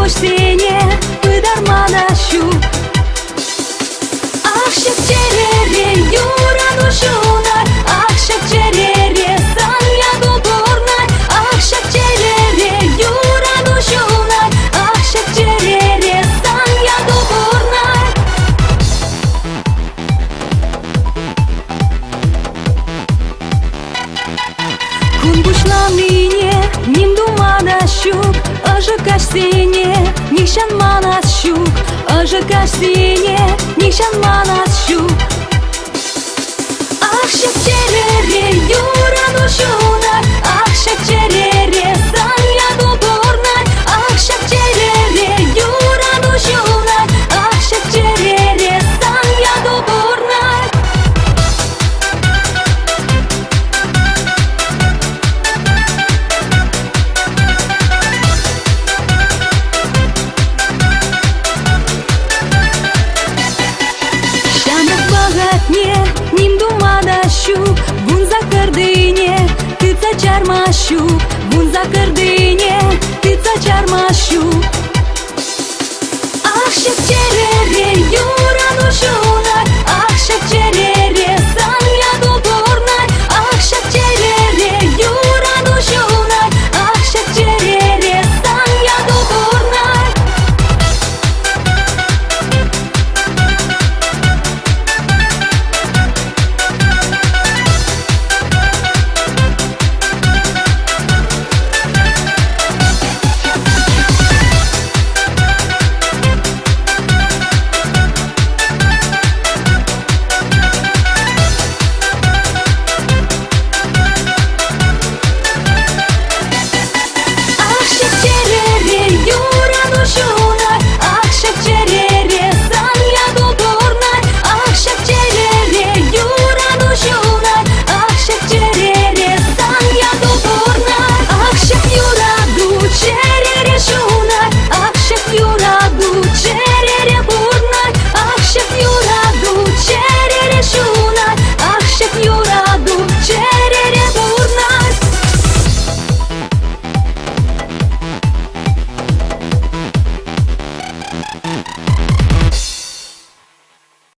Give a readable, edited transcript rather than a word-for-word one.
poștenie, dar manașu. Așa cerere, iura nu șunai, așa cerere, să-mi ia dobornai. Așa cerere, iura nu șunai, așa cerere, să-mi ia dobornai. Când buși la mine, nim dumana șuc, așa ca știne, nici-an mana șuc. Așa ca știne, nici-an mana șuc. Așa cerere, iura nu șunai, așa cerere, să-mi ia dobornai. Așa cerere, iura nu șunai, așa cerere, să-mi ia dobornai. Nim dumada șuc, vunza cărdâine, câța cearma șuc. Vunza cărdâine, câța cearma șuc. Așa cerere, iura nu șuc.